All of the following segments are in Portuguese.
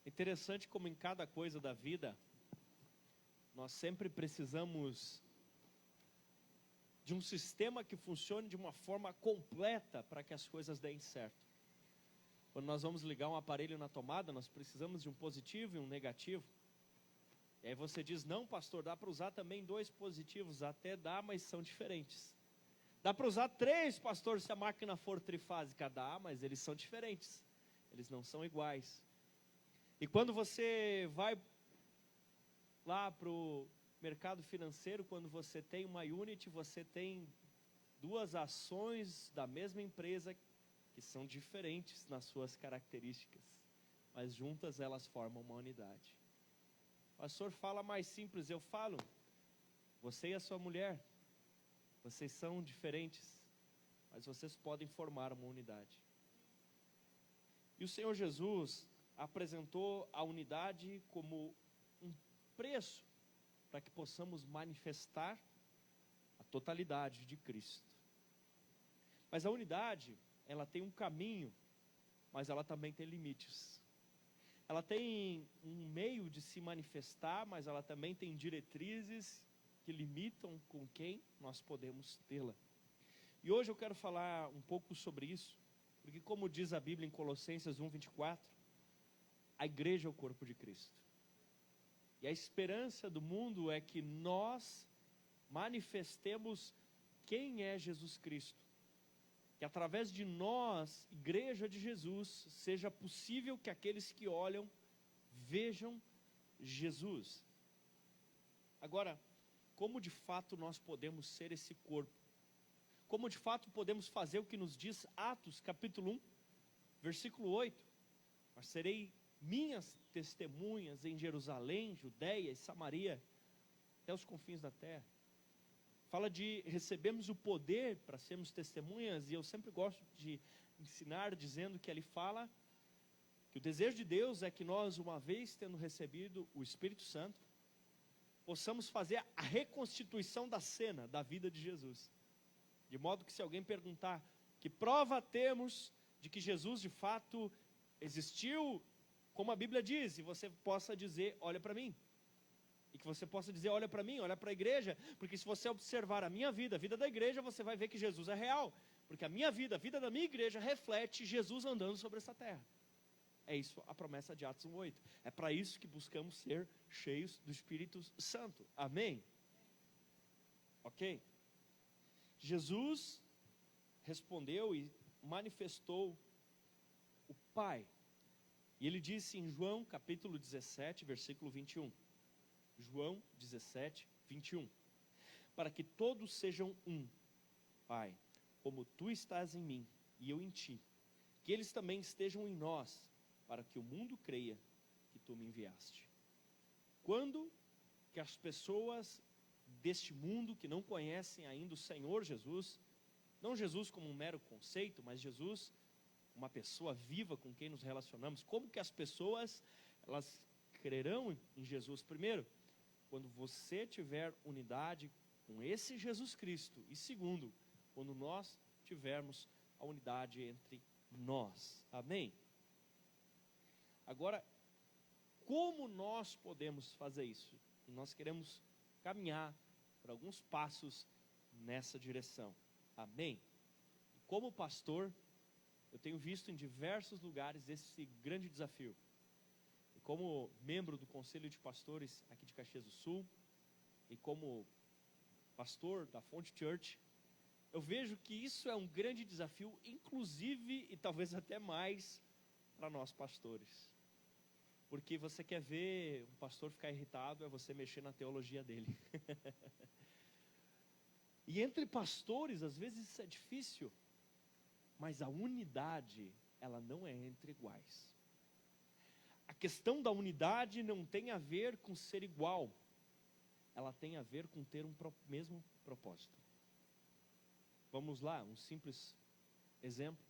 Interessante como em cada coisa da vida, nós sempre precisamos de um sistema que funcione de uma forma completa para que as coisas deem certo. Quando nós vamos ligar um aparelho na tomada, nós precisamos de um positivo e um negativo. E aí você diz, não pastor, dá para usar também 2 positivos, até dá, mas são diferentes. Dá para usar 3, pastor, se a máquina for trifásica, dá, mas eles são diferentes, eles não são iguais. E quando você vai lá para o mercado financeiro, quando você tem uma unit, você tem 2 ações da mesma empresa que são diferentes nas suas características, mas juntas elas formam uma unidade. O pastor fala mais simples, eu falo, você e a sua mulher, vocês são diferentes, mas vocês podem formar uma unidade. E o Senhor Jesus apresentou a unidade como um preço para que possamos manifestar a totalidade de Cristo. Mas a unidade, ela tem um caminho, mas ela também tem limites. Ela tem um meio de se manifestar, mas ela também tem diretrizes que limitam com quem nós podemos tê-la. E hoje eu quero falar um pouco sobre isso, porque como diz a Bíblia em Colossenses 1:24, a igreja é o corpo de Cristo. E a esperança do mundo é que nós manifestemos quem é Jesus Cristo. Que através de nós, igreja de Jesus, seja possível que aqueles que olham, vejam Jesus. Agora, como de fato nós podemos ser esse corpo? Como de fato podemos fazer o que nos diz Atos capítulo 1, versículo 8? Mas serei minhas testemunhas em Jerusalém, Judeia e Samaria, até os confins da terra. Fala de recebermos o poder para sermos testemunhas, e eu sempre gosto de ensinar dizendo que ele fala que o desejo de Deus é que nós, uma vez tendo recebido o Espírito Santo, possamos fazer a reconstituição da cena da vida de Jesus. De modo que se alguém perguntar que prova temos de que Jesus de fato existiu, como a Bíblia diz, e você possa dizer, olha para mim. E que você possa dizer, olha para mim, olha para a igreja, porque se você observar a minha vida, a vida da igreja, você vai ver que Jesus é real. Porque a minha vida, a vida da minha igreja, reflete Jesus andando sobre essa terra. É isso a promessa de Atos 1:8. É para isso que buscamos ser cheios do Espírito Santo. Amém? Ok? Jesus respondeu e manifestou o Pai. E ele disse em João capítulo 17, versículo 21. João 17, 21. Para que todos sejam um, Pai, como tu estás em mim e eu em ti, que eles também estejam em nós, para que o mundo creia que tu me enviaste. Quando que as pessoas deste mundo que não conhecem ainda o Senhor Jesus, não Jesus como um mero conceito, mas Jesus, uma pessoa viva com quem nos relacionamos, como que as pessoas, elas crerão em Jesus? Primeiro, quando você tiver unidade com esse Jesus Cristo. E segundo, quando nós tivermos a unidade entre nós. Amém? Agora, como nós podemos fazer isso? E nós queremos caminhar por alguns passos nessa direção. Amém? E como pastor, eu tenho visto em diversos lugares esse grande desafio. E como membro do Conselho de Pastores aqui de Caxias do Sul, e como pastor da Fonte Church, eu vejo que isso é um grande desafio, inclusive e talvez até mais para nós pastores. Porque você quer ver um pastor ficar irritado, é você mexer na teologia dele. E entre pastores, às vezes isso é difícil, mas a unidade, ela não é entre iguais. A questão da unidade não tem a ver com ser igual, ela tem a ver com ter um mesmo propósito. Vamos lá, um simples exemplo.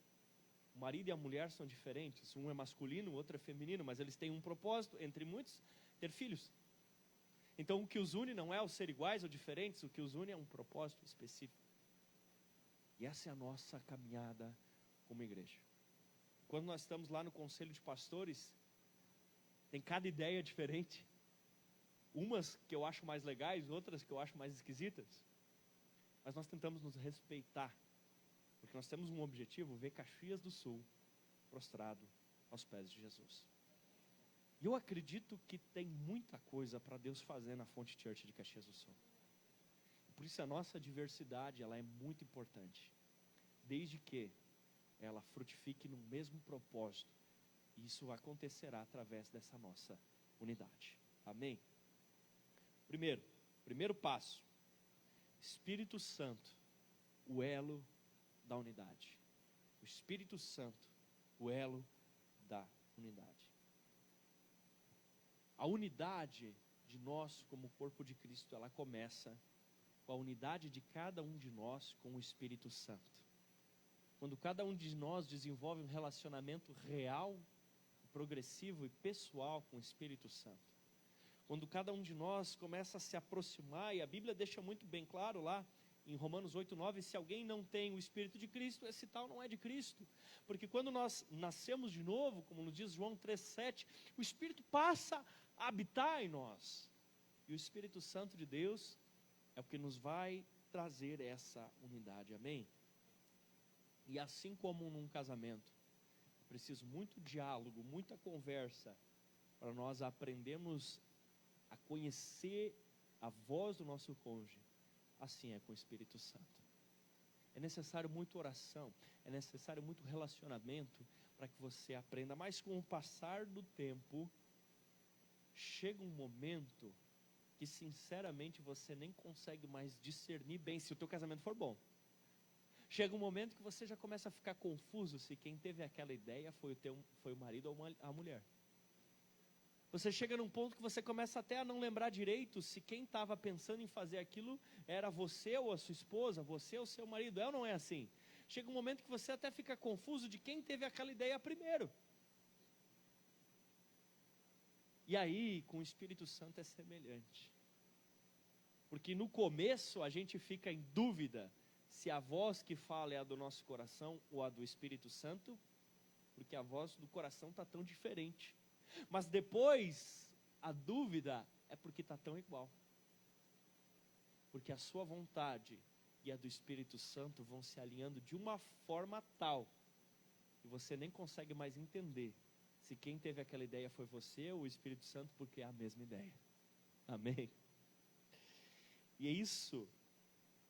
O marido e a mulher são diferentes, um é masculino, o outro é feminino, mas eles têm um propósito, entre muitos, ter filhos. Então o que os une não é o ser iguais ou diferentes, o que os une é um propósito específico. E essa é a nossa caminhada como igreja. Quando nós estamos lá no Conselho de Pastores, tem cada ideia diferente. Umas que eu acho mais legais, outras que eu acho mais esquisitas. Mas nós tentamos nos respeitar, porque nós temos um objetivo: ver Caxias do Sul prostrado aos pés de Jesus. E eu acredito que tem muita coisa para Deus fazer na Fonte Church de Caxias do Sul. Por isso a nossa diversidade, ela é muito importante, desde que ela frutifique no mesmo propósito. E isso acontecerá através dessa nossa unidade. Amém? Primeiro passo: Espírito Santo, o elo da unidade. O Espírito Santo, o elo da unidade. A unidade de nós como corpo de Cristo, ela começa com a unidade de cada um de nós com o Espírito Santo. Quando cada um de nós desenvolve um relacionamento real, progressivo e pessoal com o Espírito Santo. Quando cada um de nós começa a se aproximar, e a Bíblia deixa muito bem claro lá, em Romanos 8:9, se alguém não tem o Espírito de Cristo, esse tal não é de Cristo. Porque quando nós nascemos de novo, como nos diz João 3:7, o Espírito passa a habitar em nós. E o Espírito Santo de Deus é o que nos vai trazer essa unidade, amém? E assim como num casamento, é preciso muito diálogo, muita conversa, para nós aprendermos a conhecer a voz do nosso cônjuge. Assim é com o Espírito Santo. É necessário muita oração, é necessário muito relacionamento para que você aprenda. Mas com o passar do tempo, chega um momento que sinceramente você nem consegue mais discernir bem, se o teu casamento for bom. Chega um momento que você já começa a ficar confuso se quem teve aquela ideia foi o marido ou a mulher. Você chega num ponto que você começa até a não lembrar direito se quem estava pensando em fazer aquilo era você ou a sua esposa, você ou o seu marido. É ou não é assim? Chega um momento que você até fica confuso de quem teve aquela ideia primeiro. E aí, com o Espírito Santo é semelhante. Porque no começo a gente fica em dúvida se a voz que fala é a do nosso coração ou a do Espírito Santo, porque a voz do coração está tão diferente. Mas depois, a dúvida é porque está tão igual. Porque a sua vontade e a do Espírito Santo vão se alinhando de uma forma tal que você nem consegue mais entender se quem teve aquela ideia foi você ou o Espírito Santo, porque é a mesma ideia. Amém? E isso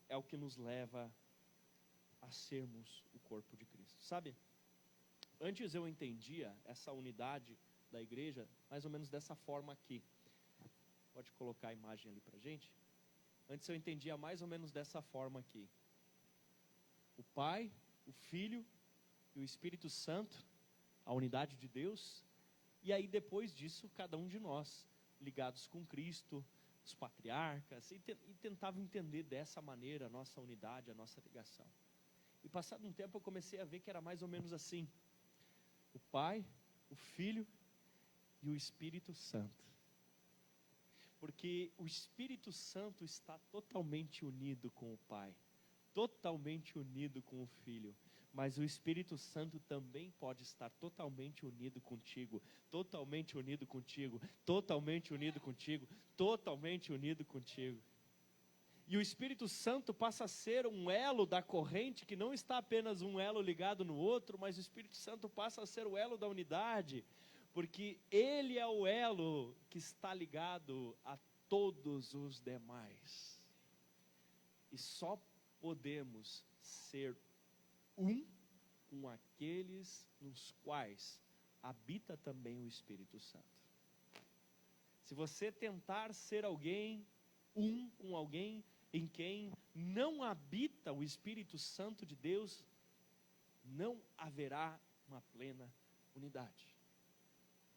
é o que nos leva a sermos o corpo de Cristo. Sabe, antes eu entendia essa unidade da igreja mais ou menos dessa forma aqui. Pode colocar a imagem ali pra gente. Antes eu entendia mais ou menos dessa forma aqui. O Pai, o Filho e o Espírito Santo, a unidade de Deus. E aí depois disso, cada um de nós, ligados com Cristo, os patriarcas, e tentava entender dessa maneira a nossa unidade, a nossa ligação. E passado um tempo eu comecei a ver que era mais ou menos assim: o Pai, o Filho e o Espírito Santo. Porque o Espírito Santo está totalmente unido com o Pai, totalmente unido com o Filho, mas o Espírito Santo também pode estar totalmente unido contigo, totalmente unido contigo, totalmente unido contigo, totalmente unido contigo. E o Espírito Santo passa a ser um elo da corrente, que não está apenas um elo ligado no outro, mas o Espírito Santo passa a ser o elo da unidade, porque ele é o elo que está ligado a todos os demais. E só podemos ser um com aqueles nos quais habita também o Espírito Santo. Se você tentar ser alguém, um com alguém em quem não habita o Espírito Santo de Deus, não haverá uma plena unidade.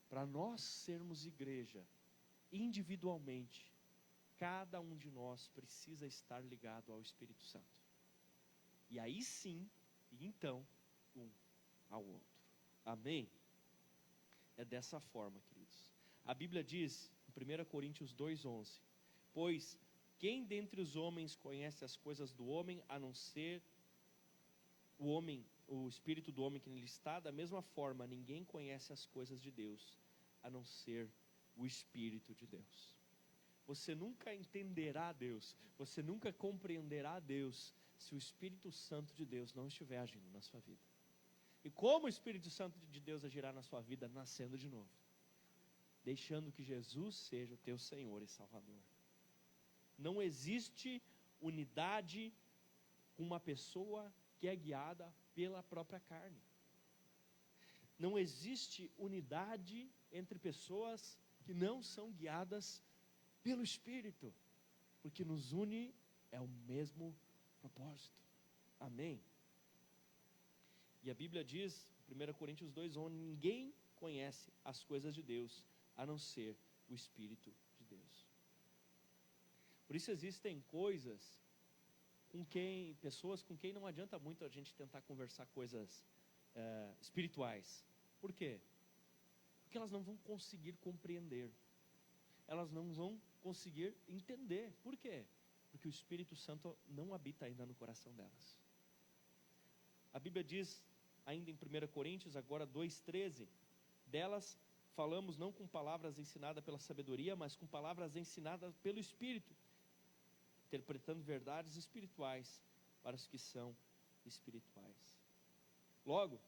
Para nós sermos igreja, individualmente, cada um de nós precisa estar ligado ao Espírito Santo. E aí sim, e então, um ao outro. Amém? É dessa forma, queridos. A Bíblia diz, em 1 Coríntios 2:11, pois quem dentre os homens conhece as coisas do homem, a não ser o espírito do homem que nele está? Da mesma forma, ninguém conhece as coisas de Deus, a não ser o Espírito de Deus. Você nunca entenderá Deus, você nunca compreenderá Deus, se o Espírito Santo de Deus não estiver agindo na sua vida. E como o Espírito Santo de Deus agirá na sua vida? Nascendo de novo, deixando que Jesus seja o teu Senhor e Salvador. Não existe unidade com uma pessoa que é guiada pela própria carne. Não existe unidade entre pessoas que não são guiadas pelo Espírito, porque nos une é o mesmo propósito. Amém? E a Bíblia diz, 1 Coríntios 2:11, ninguém conhece as coisas de Deus, a não ser o Espírito de Deus. Por isso existem pessoas com quem não adianta muito a gente tentar conversar coisas espirituais. Por quê? Porque elas não vão conseguir compreender, elas não vão conseguir entender. Por quê? Porque o Espírito Santo não habita ainda no coração delas. A Bíblia diz, ainda em 1 Coríntios, agora 2:13, delas falamos não com palavras ensinadas pela sabedoria, mas com palavras ensinadas pelo Espírito, interpretando verdades espirituais para os que são espirituais. Logo,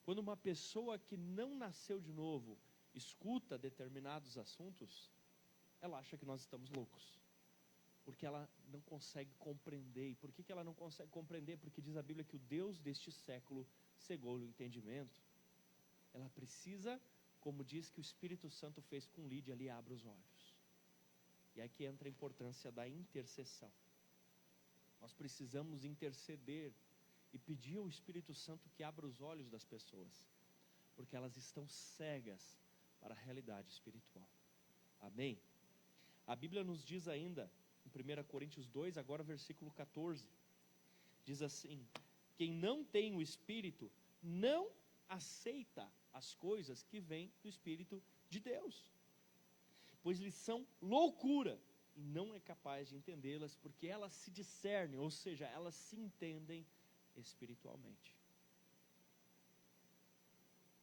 quando uma pessoa que não nasceu de novo escuta determinados assuntos, ela acha que nós estamos loucos, porque ela não consegue compreender. E por que ela não consegue compreender? Porque diz a Bíblia que o Deus deste século cegou o entendimento. Ela precisa, como diz que o Espírito Santo fez com Lídia, ali abre os olhos. E aqui entra a importância da intercessão. Nós precisamos interceder e pedir ao Espírito Santo que abra os olhos das pessoas, porque elas estão cegas para a realidade espiritual. Amém? A Bíblia nos diz ainda, em 1 Coríntios 2, agora versículo 14, diz assim: quem não tem o Espírito não aceita as coisas que vêm do Espírito de Deus, pois lhes são loucura, e não é capaz de entendê-las, porque elas se discernem, ou seja, elas se entendem espiritualmente.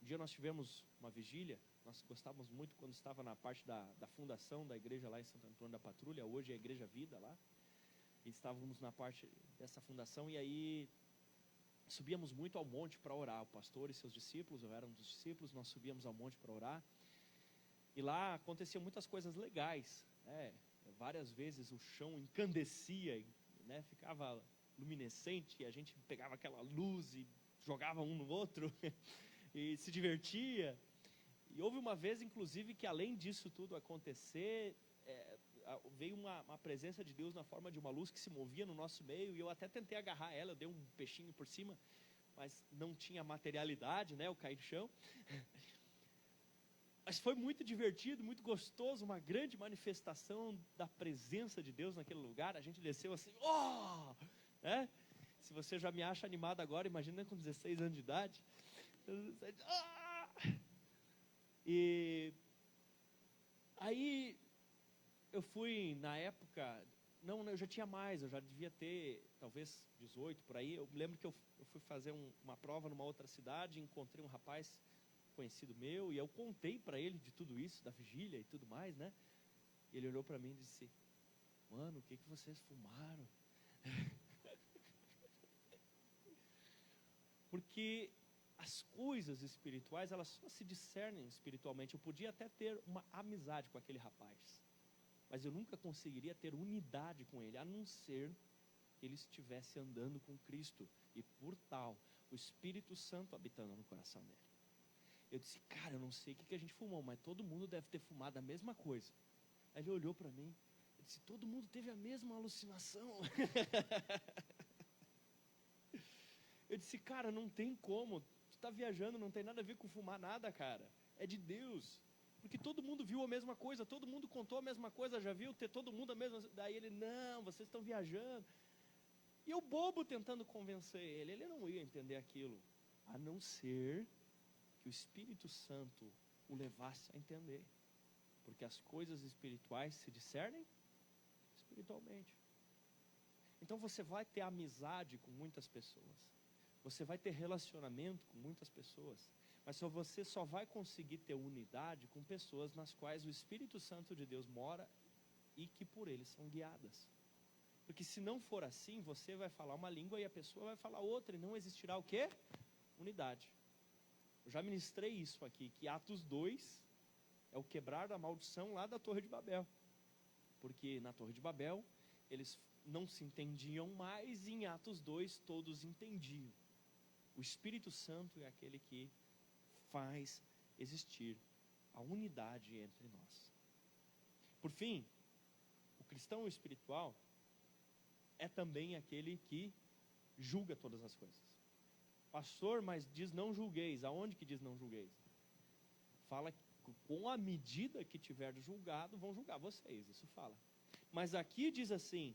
Um dia nós tivemos uma vigília, nós gostávamos muito quando estava na parte da fundação da igreja lá em Santo Antônio da Patrulha, hoje é a Igreja Vida lá, e estávamos na parte dessa fundação, e aí subíamos muito ao monte para orar, o pastor e seus discípulos, eu era um dos discípulos, nós subíamos ao monte para orar, e lá aconteciam muitas coisas legais, várias vezes o chão encandecia, ficava luminescente, e a gente pegava aquela luz e jogava um no outro, e se divertia. E houve uma vez, inclusive, que além disso tudo acontecer, veio uma presença de Deus na forma de uma luz que se movia no nosso meio, e eu até tentei agarrar ela, eu dei um peixinho por cima, mas não tinha materialidade, eu caí no chão. Mas foi muito divertido, muito gostoso, uma grande manifestação da presença de Deus naquele lugar. A gente desceu assim, Se você já me acha animado agora, imagina com 16 anos de idade. E aí eu fui, na época, eu já tinha mais, eu já devia ter talvez 18 por aí. Eu me lembro que eu fui fazer uma prova numa outra cidade, encontrei um rapaz conhecido meu, e eu contei para ele de tudo isso, da vigília e tudo mais, Ele olhou para mim e disse: mano, o que vocês fumaram? Porque as coisas espirituais, elas só se discernem espiritualmente. Eu podia até ter uma amizade com aquele rapaz, mas eu nunca conseguiria ter unidade com ele, a não ser que ele estivesse andando com Cristo, e por tal, o Espírito Santo habitando no coração dele. Eu disse: cara, eu não sei o que a gente fumou, mas todo mundo deve ter fumado a mesma coisa. Aí ele olhou para mim e disse: todo mundo teve a mesma alucinação. Eu disse: cara, não tem como, tu está viajando, não tem nada a ver com fumar nada, cara, é de Deus, porque todo mundo viu a mesma coisa, todo mundo contou a mesma coisa, já viu ter todo mundo a mesma. Daí ele: não, vocês estão viajando. E eu bobo tentando convencer ele não ia entender aquilo, a não ser que o Espírito Santo o levasse a entender, porque as coisas espirituais se discernem espiritualmente. Então você vai ter amizade com muitas pessoas, você vai ter relacionamento com muitas pessoas, Mas você só vai conseguir ter unidade com pessoas nas quais o Espírito Santo de Deus mora e que por ele são guiadas. Porque se não for assim, você vai falar uma língua e a pessoa vai falar outra, e não existirá o quê? Unidade. Eu já ministrei isso aqui, que Atos 2 é o quebrar da maldição lá da Torre de Babel. Porque na Torre de Babel, eles não se entendiam mais, e em Atos 2 todos entendiam. O Espírito Santo é aquele que faz existir a unidade entre nós. Por fim, o cristão espiritual é também aquele que julga todas as coisas. Pastor, mas diz não julgueis. Aonde que diz não julgueis? Fala que com a medida que tiver julgado, vão julgar vocês, isso fala. Mas aqui diz assim,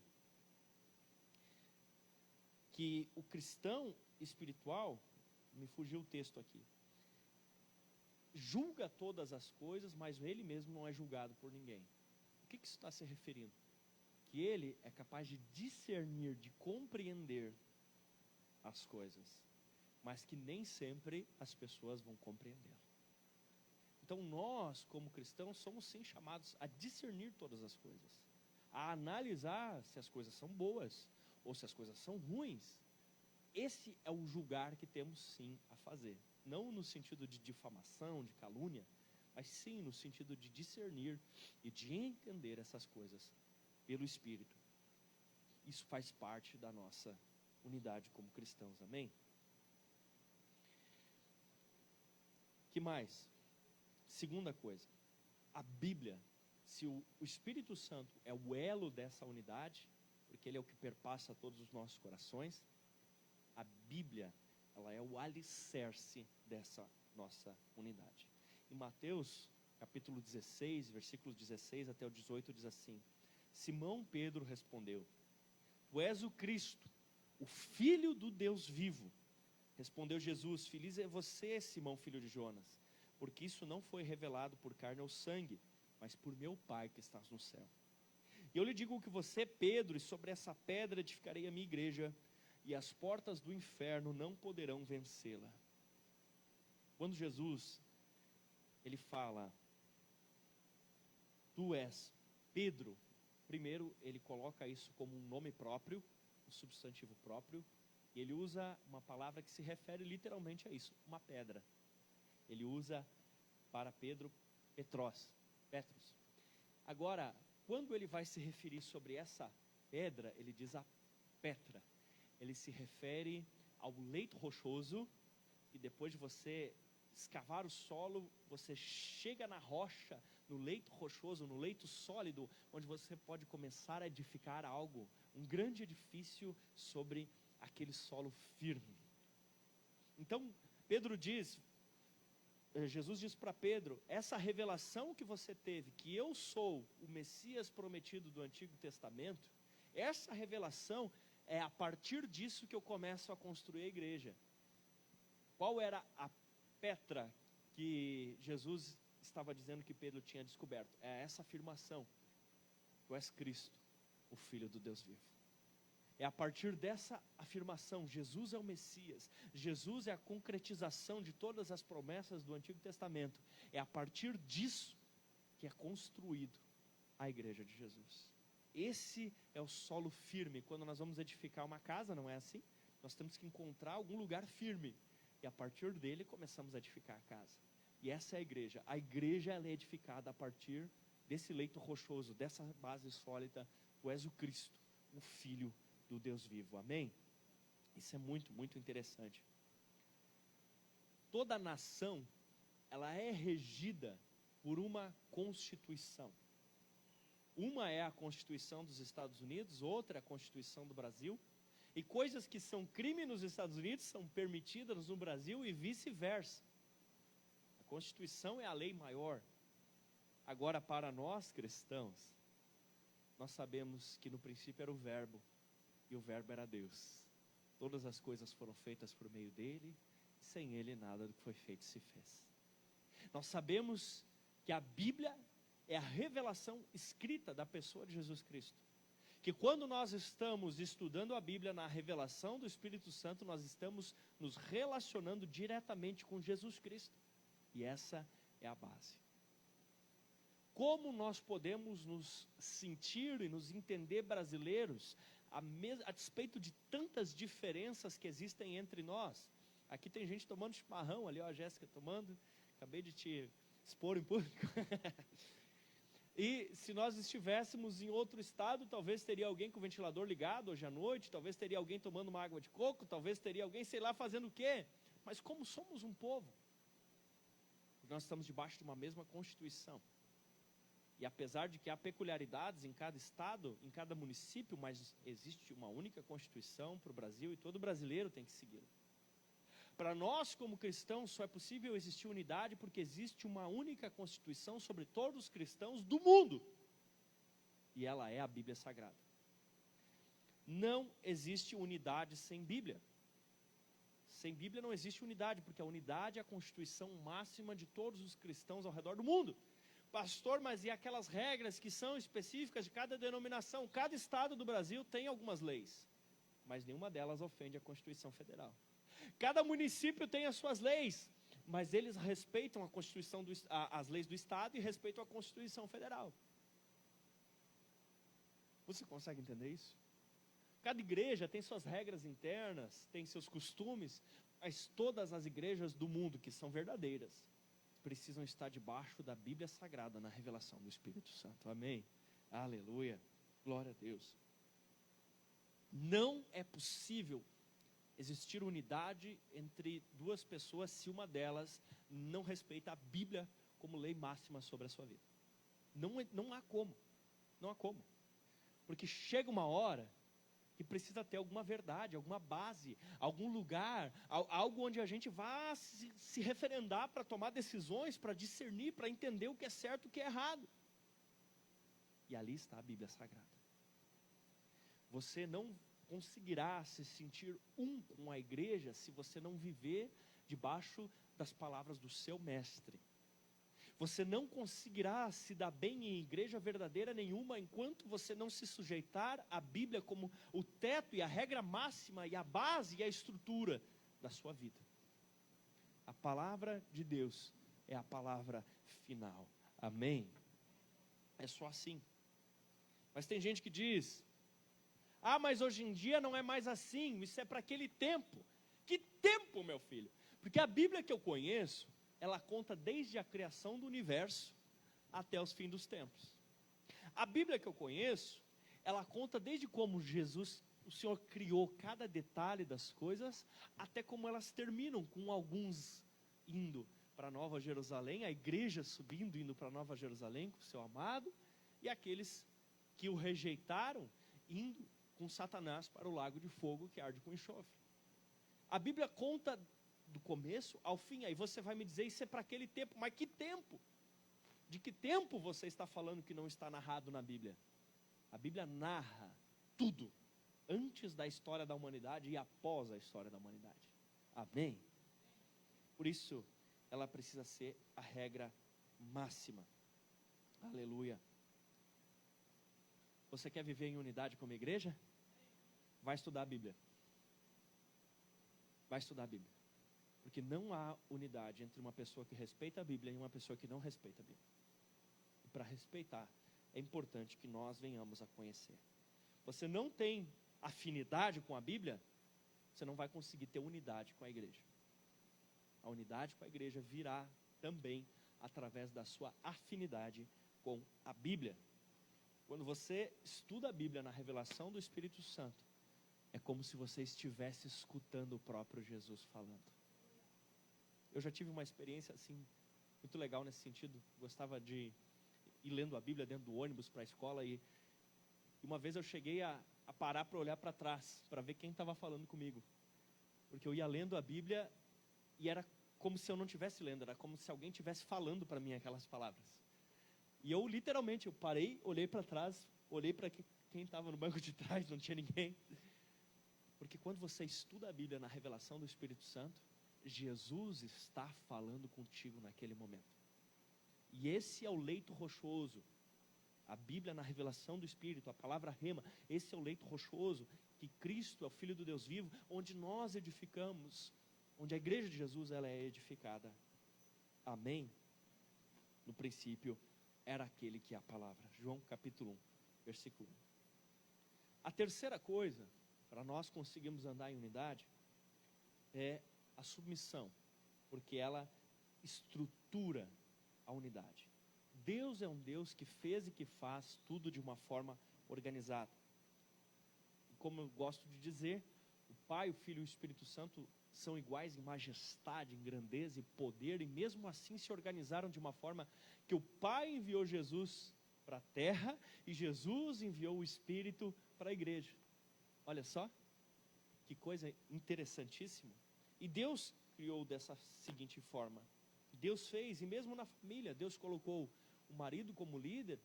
que o cristão espiritual, me fugiu o texto aqui, julga todas as coisas, mas ele mesmo não é julgado por ninguém. O que isso está se referindo? Que ele é capaz de discernir, de compreender as coisas, mas que nem sempre as pessoas vão compreender. Então nós, como cristãos, somos sim chamados a discernir todas as coisas, a analisar se as coisas são boas ou se as coisas são ruins. Esse é o julgar que temos sim a fazer, não no sentido de difamação, de calúnia, mas sim no sentido de discernir e de entender essas coisas pelo Espírito. Isso faz parte da nossa unidade como cristãos, amém? Que mais? Segunda coisa, a Bíblia, se o Espírito Santo é o elo dessa unidade, porque ele é o que perpassa todos os nossos corações, a Bíblia, ela é o alicerce dessa nossa unidade. Em Mateus, capítulo 16, versículos 16 até o 18, diz assim: Simão Pedro respondeu: Tu és o Cristo, o Filho do Deus vivo. Respondeu Jesus: Feliz é você, Simão, filho de Jonas, porque isso não foi revelado por carne ou sangue, mas por meu Pai que estás no céu. E eu lhe digo que você, Pedro, e sobre essa pedra edificarei a minha igreja, e as portas do inferno não poderão vencê-la. Quando Jesus, ele fala, tu és Pedro, primeiro ele coloca isso como um nome próprio, um substantivo próprio, e ele usa uma palavra que se refere literalmente a isso, uma pedra. Ele usa para Pedro, Petros. Agora, quando ele vai se referir sobre essa pedra, ele diz a Petra. Ele se refere ao leito rochoso, e depois de você escavar o solo, você chega na rocha, no leito rochoso, no leito sólido, onde você pode começar a edificar algo, um grande edifício sobre aquele solo firme. Então, Jesus diz para Pedro, essa revelação que você teve, que eu sou o Messias prometido do Antigo Testamento, essa revelação é a partir disso que eu começo a construir a igreja. Qual era a Petra que Jesus estava dizendo que Pedro tinha descoberto? É essa afirmação: tu és Cristo, o Filho do Deus vivo. É a partir dessa afirmação, Jesus é o Messias, Jesus é a concretização de todas as promessas do Antigo Testamento. É a partir disso que é construído a igreja de Jesus. Esse é o solo firme. Quando nós vamos edificar uma casa, não é assim? Nós temos que encontrar algum lugar firme, e a partir dele começamos a edificar a casa. E essa é a igreja. A igreja, ela é edificada a partir desse leito rochoso, dessa base sólida. Tu és o Cristo, o Filho do Deus vivo, amém? Isso é muito, muito interessante. Toda nação, ela é regida por uma constituição. Uma é a Constituição dos Estados Unidos, outra é a Constituição do Brasil, e coisas que são crime nos Estados Unidos são permitidas no Brasil e vice-versa. A Constituição é a lei maior. Agora, para nós cristãos, nós sabemos que no princípio era o Verbo, e o Verbo era Deus. Todas as coisas foram feitas por meio dele, e sem ele nada do que foi feito se fez. Nós sabemos que a Bíblia é a revelação escrita da pessoa de Jesus Cristo. que quando nós estamos estudando a Bíblia na revelação do Espírito Santo, nós estamos nos relacionando diretamente com Jesus Cristo. E essa é a base. Como nós podemos nos sentir e nos entender brasileiros, a despeito de tantas diferenças que existem entre nós? Aqui tem gente tomando chimarrão, ali ó, a Jéssica tomando, acabei de te expor em público. E se nós estivéssemos em outro estado, talvez teria alguém com o ventilador ligado hoje à noite, talvez teria alguém tomando uma água de coco, talvez teria alguém, sei lá, fazendo o quê? Mas como somos um povo, nós estamos debaixo de uma mesma Constituição. E apesar de que há peculiaridades em cada estado, em cada município, mas existe uma única Constituição para o Brasil e todo brasileiro tem que segui-la. Para nós, como cristãos, só é possível existir unidade porque existe uma única Constituição sobre todos os cristãos do mundo. E ela é a Bíblia Sagrada. Não existe unidade sem Bíblia. Sem Bíblia não existe unidade, porque a unidade é a constituição máxima de todos os cristãos ao redor do mundo. Pastor, mas e aquelas regras que são específicas de cada denominação? Cada estado do Brasil tem algumas leis, mas nenhuma delas ofende a Constituição Federal. Cada município tem as suas leis, mas eles respeitam a Constituição as leis do estado e respeitam a Constituição Federal. Você consegue entender isso? Cada igreja tem suas regras internas, tem seus costumes, mas todas as igrejas do mundo que são verdadeiras precisam estar debaixo da Bíblia Sagrada, na revelação do Espírito Santo. Amém? Aleluia. Glória a Deus. Não é possível existir unidade entre duas pessoas se uma delas não respeita a Bíblia como lei máxima sobre a sua vida. Não há como. Não há como. Porque chega uma hora que precisa ter alguma verdade, alguma base, algum lugar, algo onde a gente vá se referendar para tomar decisões, para discernir, para entender o que é certo e o que é errado. E ali está a Bíblia Sagrada. Você não conseguirá se sentir um com a igreja se você não viver debaixo das palavras do seu mestre. Você não conseguirá se dar bem em igreja verdadeira nenhuma enquanto você não se sujeitar à Bíblia como o teto e a regra máxima e a base e a estrutura da sua vida. A palavra de Deus é a palavra final. Amém? É só assim. Mas tem gente que diz: mas hoje em dia não é mais assim, isso é para aquele tempo. Que tempo, meu filho? Porque a Bíblia que eu conheço, ela conta desde a criação do universo até os fins dos tempos. A Bíblia que eu conheço, ela conta desde como Jesus, o Senhor criou cada detalhe das coisas, até como elas terminam, com alguns indo para Nova Jerusalém, a igreja subindo, indo para Nova Jerusalém com o seu amado, e aqueles que o rejeitaram, indo com Satanás para o lago de fogo que arde com enxofre. A Bíblia conta do começo ao fim. Aí você vai me dizer, isso é para aquele tempo. Mas que tempo? De que tempo você está falando que não está narrado na Bíblia? A Bíblia narra tudo, antes da história da humanidade e após a história da humanidade. Amém? Por isso, ela precisa ser a regra máxima. Aleluia. Você quer viver em unidade como igreja? Vai estudar a Bíblia. Vai estudar a Bíblia. Porque não há unidade entre uma pessoa que respeita a Bíblia e uma pessoa que não respeita a Bíblia. E para respeitar, é importante que nós venhamos a conhecer. Você não tem afinidade com a Bíblia, você não vai conseguir ter unidade com a igreja. A unidade com a igreja virá também através da sua afinidade com a Bíblia. Quando você estuda a Bíblia na revelação do Espírito Santo, é como se você estivesse escutando o próprio Jesus falando. Eu já tive uma experiência assim, muito legal nesse sentido. Gostava de ir lendo a Bíblia dentro do ônibus para a escola, e uma vez eu cheguei a parar para olhar para trás, para ver quem estava falando comigo. Porque eu ia lendo a Bíblia e era como se eu não estivesse lendo, era como se alguém estivesse falando para mim aquelas palavras. E eu literalmente, eu parei, olhei para trás, olhei para quem estava no banco de trás, não tinha ninguém. Porque quando você estuda a Bíblia na revelação do Espírito Santo, Jesus está falando contigo naquele momento. E esse é o leito rochoso, A Bíblia na revelação do Espírito, a palavra rema, esse é o leito rochoso, que Cristo é o Filho do Deus vivo, onde nós edificamos, onde a igreja de Jesus ela é edificada. Amém? No princípio era aquele que é a palavra. João capítulo 1, versículo 1. A terceira coisa, para nós conseguirmos andar em unidade, é a submissão, porque ela estrutura a unidade. Deus é um Deus que fez e que faz tudo de uma forma organizada. E como eu gosto de dizer, o Pai, o Filho e o Espírito Santo são iguais em majestade, em grandeza e poder, e mesmo assim se organizaram de uma forma que o Pai enviou Jesus para a terra e Jesus enviou o Espírito para a igreja. Olha só, que coisa interessantíssima. E Deus criou dessa seguinte forma. Deus fez, e mesmo na família, Deus colocou o marido como líder,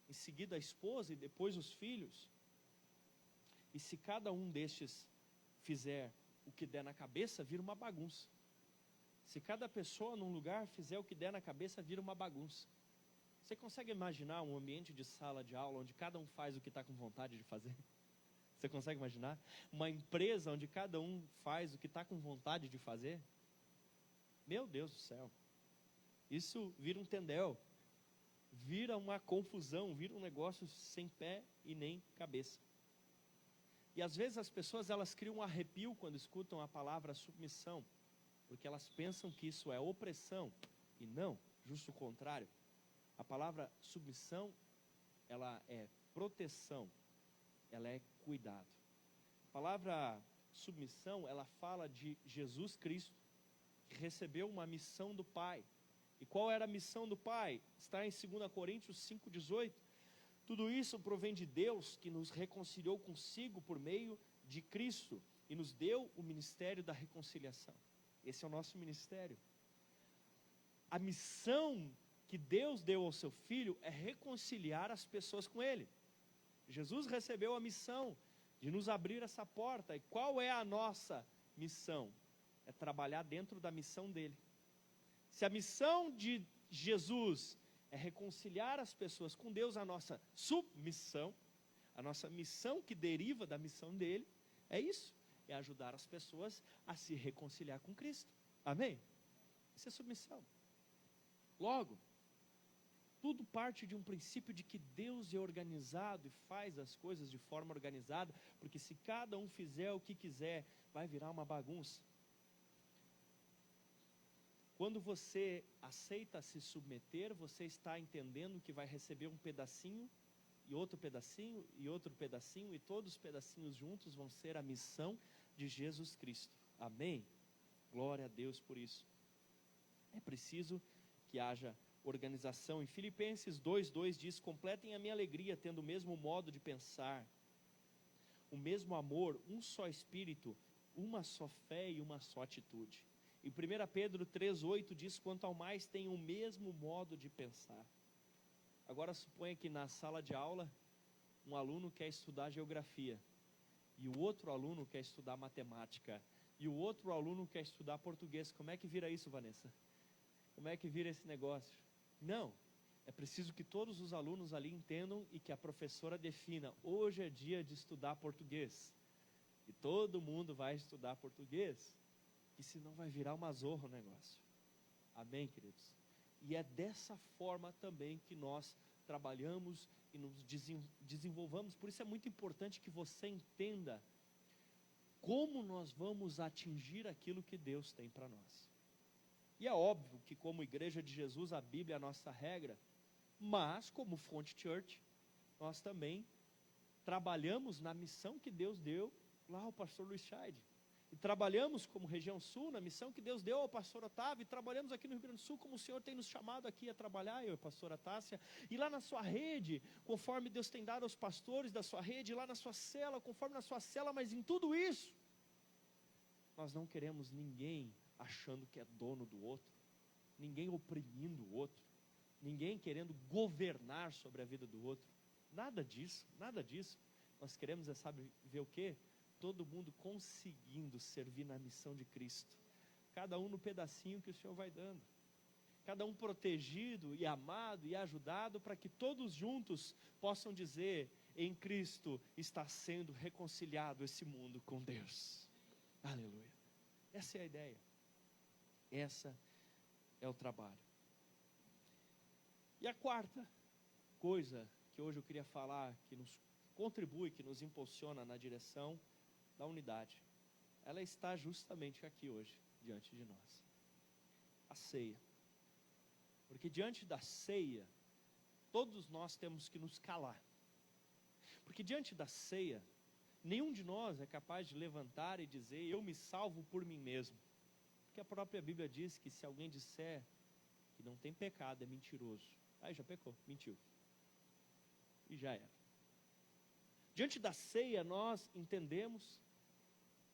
em seguida a esposa e depois os filhos. E se cada um destes fizer o que der na cabeça, vira uma bagunça. Se cada pessoa num lugar fizer o que der na cabeça, vira uma bagunça. Você consegue imaginar um ambiente de sala de aula onde cada um faz o que está com vontade de fazer? Você consegue imaginar? Uma empresa onde cada um faz o que está com vontade de fazer? Meu Deus do céu. Isso vira um tendel. Vira uma confusão, vira um negócio sem pé e nem cabeça. E às vezes as pessoas elas criam um arrepio quando escutam a palavra submissão, porque elas pensam que isso é opressão, e não, justo o contrário. A palavra submissão, ela é proteção, ela é cuidado. A palavra submissão, ela fala de Jesus Cristo, que recebeu uma missão do Pai. E qual era a missão do Pai? Está em 2 Coríntios 5,18. Tudo isso provém de Deus, que nos reconciliou consigo por meio de Cristo e nos deu o ministério da reconciliação. Esse é o nosso ministério. A missão que Deus deu ao seu Filho é reconciliar as pessoas com Ele. Jesus recebeu a missão de nos abrir essa porta. E qual é a nossa missão? É trabalhar dentro da missão dele. Se a missão de Jesus é reconciliar as pessoas com Deus, a nossa submissão, a nossa missão que deriva da missão dele, é isso, é ajudar as pessoas a se reconciliar com Cristo. Amém? Isso é submissão. Logo, tudo parte de um princípio de que Deus é organizado e faz as coisas de forma organizada, porque se cada um fizer o que quiser, vai virar uma bagunça. Quando você aceita se submeter, você está entendendo que vai receber um pedacinho, e outro pedacinho, e outro pedacinho, e todos os pedacinhos juntos vão ser a missão de Jesus Cristo. Amém? Glória a Deus por isso. É preciso que haja organização. Em Filipenses 2:2 diz: completem a minha alegria, tendo o mesmo modo de pensar, o mesmo amor, um só espírito, uma só fé e uma só atitude. Em 1 Pedro 3:8 diz: quanto ao mais tenham o mesmo modo de pensar. Agora suponha que na sala de aula um aluno quer estudar geografia, e o outro aluno quer estudar matemática, e o outro aluno quer estudar português. Como é que vira isso, Vanessa? Como é que vira esse negócio? Não, é preciso que todos os alunos ali entendam e que a professora defina: hoje é dia de estudar português, e todo mundo vai estudar português, que senão vai virar uma zorra o negócio. Amém, queridos? E é dessa forma também que nós trabalhamos e nos desenvolvamos. Por isso é muito importante que você entenda como nós vamos atingir aquilo que Deus tem para nós. E é óbvio que como igreja de Jesus, a Bíblia é a nossa regra, mas como Fonte Church, nós também trabalhamos na missão que Deus deu lá ao pastor Luiz Scheid. E trabalhamos como região sul na missão que Deus deu ao pastor Otávio, e trabalhamos aqui no Rio Grande do Sul como o Senhor tem nos chamado aqui a trabalhar, eu e a pastora Tássia, e lá na sua rede, conforme Deus tem dado aos pastores da sua rede, lá na sua cela, conforme na sua cela, mas em tudo isso, nós não queremos ninguém achando que é dono do outro, ninguém oprimindo o outro, ninguém querendo governar sobre a vida do outro, nada disso, nada disso. Nós queremos, sabe, ver o quê? Todo mundo conseguindo servir na missão de Cristo, cada um no pedacinho que o Senhor vai dando. cada um protegido e amado e ajudado, para que todos juntos possam dizer: em Cristo está sendo reconciliado esse mundo com Deus. Aleluia. Essa é a ideia. Essa é o trabalho. E a quarta coisa que hoje eu queria falar, que nos contribui, que nos impulsiona na direção da unidade, ela está justamente aqui hoje, diante de nós. A ceia. Porque diante da ceia, todos nós temos que nos calar. Porque diante da ceia, nenhum de nós é capaz de levantar e dizer: eu me salvo por mim mesmo. Porque a própria Bíblia diz que se alguém disser que não tem pecado, é mentiroso. Aí já pecou, mentiu. E já era. Diante da ceia, nós entendemos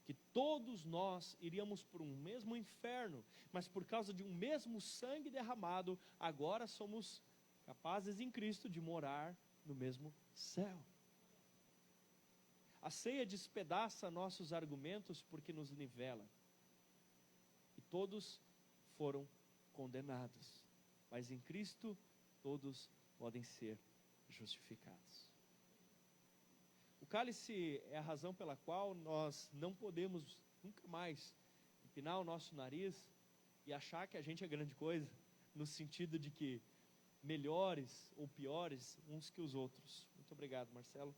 que todos nós iríamos por um mesmo inferno, mas por causa de um mesmo sangue derramado, agora somos capazes em Cristo de morar no mesmo céu. A ceia despedaça nossos argumentos porque nos nivela. E todos foram condenados, mas em Cristo todos podem ser justificados. O cálice é a razão pela qual nós não podemos nunca mais empinar o nosso nariz e achar que a gente é grande coisa, no sentido de que melhores ou piores uns que os outros. Muito obrigado, Marcelo.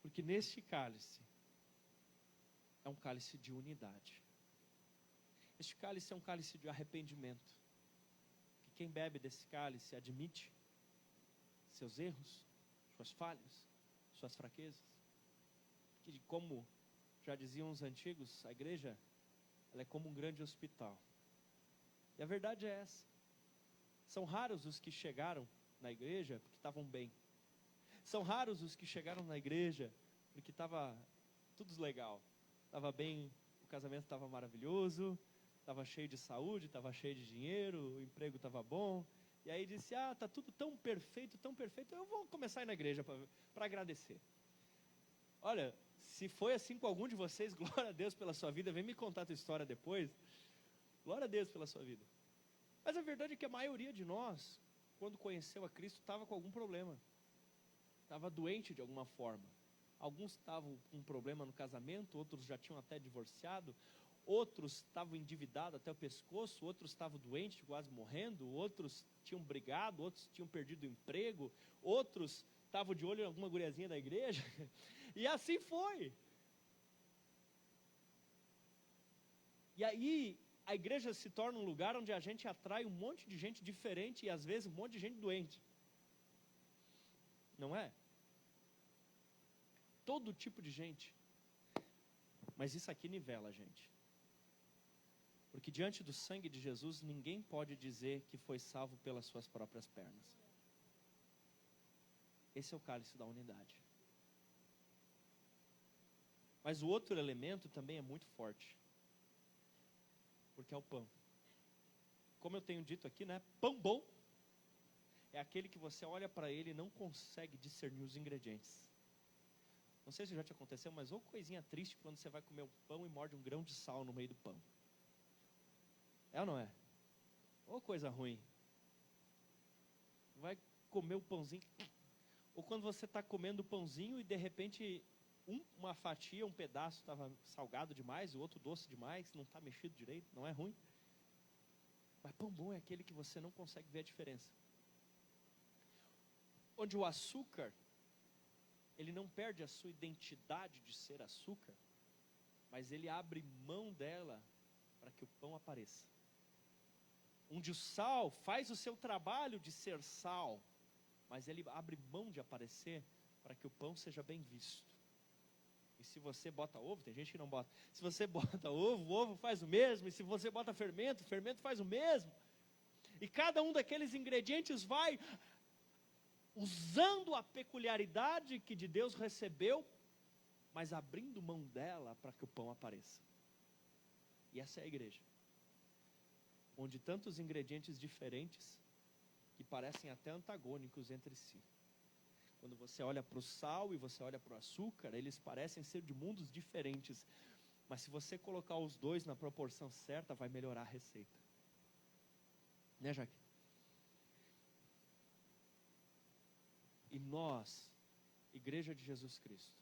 Porque neste cálice é um cálice de unidade. Este cálice é um cálice de arrependimento. Que quem bebe desse cálice admite seus erros, suas falhas, suas fraquezas. Que, como já diziam os antigos, a igreja, ela é como um grande hospital. E a verdade é essa. São raros os que chegaram na igreja porque estavam bem. São raros os que chegaram na igreja porque estava tudo legal. Estava bem, o casamento estava maravilhoso, estava cheio de saúde, estava cheio de dinheiro, o emprego estava bom. E aí disse: está tudo tão perfeito, eu vou começar a ir na igreja para agradecer. Olha, se foi assim com algum de vocês, glória a Deus pela sua vida, vem me contar a tua história depois. Glória a Deus pela sua vida. Mas a verdade é que a maioria de nós, quando conheceu a Cristo, estava com algum problema. Estava doente de alguma forma. Alguns estavam com um problema no casamento, outros já tinham até divorciado, outros estavam endividados até o pescoço, outros estavam doentes, quase morrendo, outros tinham brigado, outros tinham perdido o emprego, outros estavam de olho em alguma guriazinha da igreja, e assim foi. E aí a igreja se torna um lugar onde a gente atrai um monte de gente diferente e às vezes um monte de gente doente. Não é? Todo tipo de gente. Mas isso aqui nivela a gente. Porque diante do sangue de Jesus, ninguém pode dizer que foi salvo pelas suas próprias pernas. Esse é o cálice da unidade. Mas o outro elemento também é muito forte. Porque é o pão. Como eu tenho dito aqui, né? Pão bom é aquele que você olha para ele e não consegue discernir os ingredientes. Não sei se já te aconteceu, mas ou coisinha triste quando você vai comer um pão e morde um grão de sal no meio do pão. É ou não é? Ou coisa ruim. Vai comer o pãozinho. Ou quando você está comendo o pãozinho e de repente uma fatia, um pedaço estava salgado demais, o outro doce demais, não está mexido direito, não é ruim. Mas pão bom é aquele que você não consegue ver a diferença. Onde o açúcar, ele não perde a sua identidade de ser açúcar, mas ele abre mão dela para que o pão apareça. Onde o sal faz o seu trabalho de ser sal, mas ele abre mão de aparecer para que o pão seja bem visto. E se você bota ovo, tem gente que não bota. Se você bota ovo, o ovo faz o mesmo. E se você bota fermento, o fermento faz o mesmo. E cada um daqueles ingredientes vai usando a peculiaridade que de Deus recebeu, mas abrindo mão dela para que o pão apareça. E essa é a igreja. Onde tantos ingredientes diferentes, que parecem até antagônicos entre si. Quando você olha para o sal e você olha para o açúcar, eles parecem ser de mundos diferentes. Mas se você colocar os dois na proporção certa, vai melhorar a receita. Né, Jaque? E nós, Igreja de Jesus Cristo,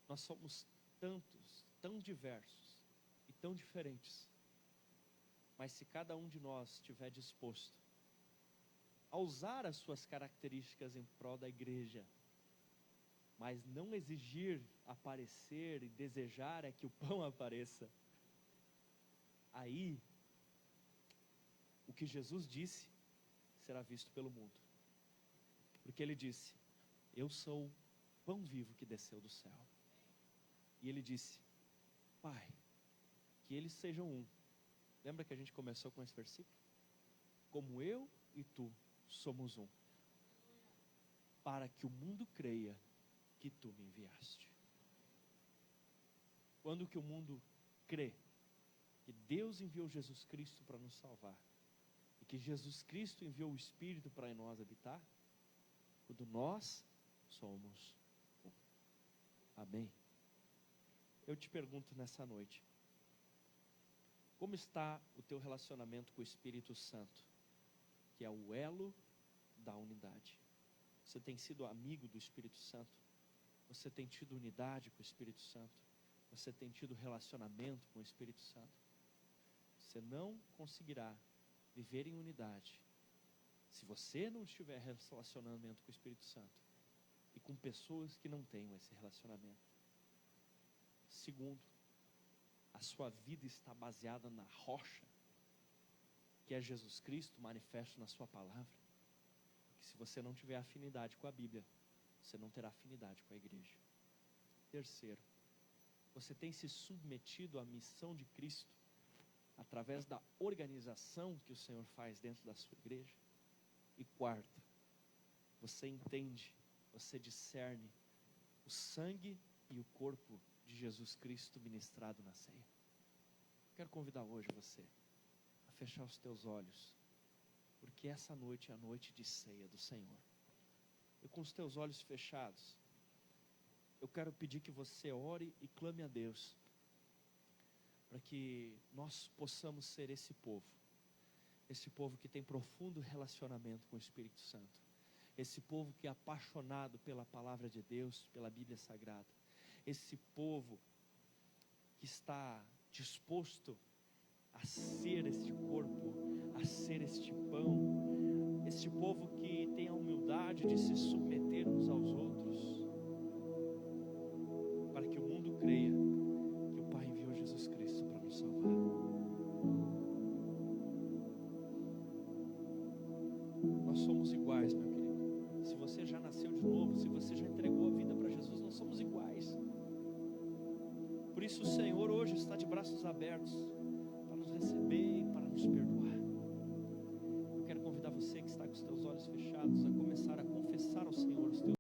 nós somos tantos, tão diversos e tão diferentes. Mas se cada um de nós estiver disposto a usar as suas características em prol da igreja, mas não exigir aparecer e desejar é que o pão apareça, aí o que Jesus disse será visto pelo mundo. Porque ele disse: eu sou o pão vivo que desceu do céu. E ele disse: Pai, que eles sejam um. Lembra que a gente começou com esse versículo? Como eu e tu somos um, para que o mundo creia que tu me enviaste. Quando que o mundo crê que Deus enviou Jesus Cristo para nos salvar, e que Jesus Cristo enviou o Espírito para em nós habitar? Quando nós somos um. Amém? Eu te pergunto nessa noite, como está o teu relacionamento com o Espírito Santo, que é o elo da unidade? Você tem sido amigo do Espírito Santo? Você tem tido unidade com o Espírito Santo? Você tem tido relacionamento com o Espírito Santo? Você não conseguirá viver em unidade se você não tiver relacionamento com o Espírito Santo e com pessoas que não tenham esse relacionamento. Segundo, a sua vida está baseada na rocha, que é Jesus Cristo manifesto na sua palavra. Que se você não tiver afinidade com a Bíblia, você não terá afinidade com a igreja. Terceiro, você tem se submetido à missão de Cristo através da organização que o Senhor faz dentro da sua igreja? E quarto, você entende, você discerne o sangue e o corpo de Jesus Cristo ministrado na ceia? Quero convidar hoje você a fechar os teus olhos, porque essa noite é a noite de ceia do Senhor. E com os teus olhos fechados, eu quero pedir que você ore e clame a Deus, para que nós possamos ser esse povo que tem profundo relacionamento com o Espírito Santo, esse povo que é apaixonado pela palavra de Deus, pela Bíblia Sagrada, esse povo que está disposto a ser este corpo, a ser este pão, este povo que tem a humildade de se submeter uns aos outros, para que o mundo creia que o Pai enviou Jesus Cristo para nos salvar. Nós somos iguais, meu querido. Se você já nasceu de novo, se você já entregou a vida para Jesus, nós somos iguais. Por isso o Senhor hoje está de braços abertos para nos receber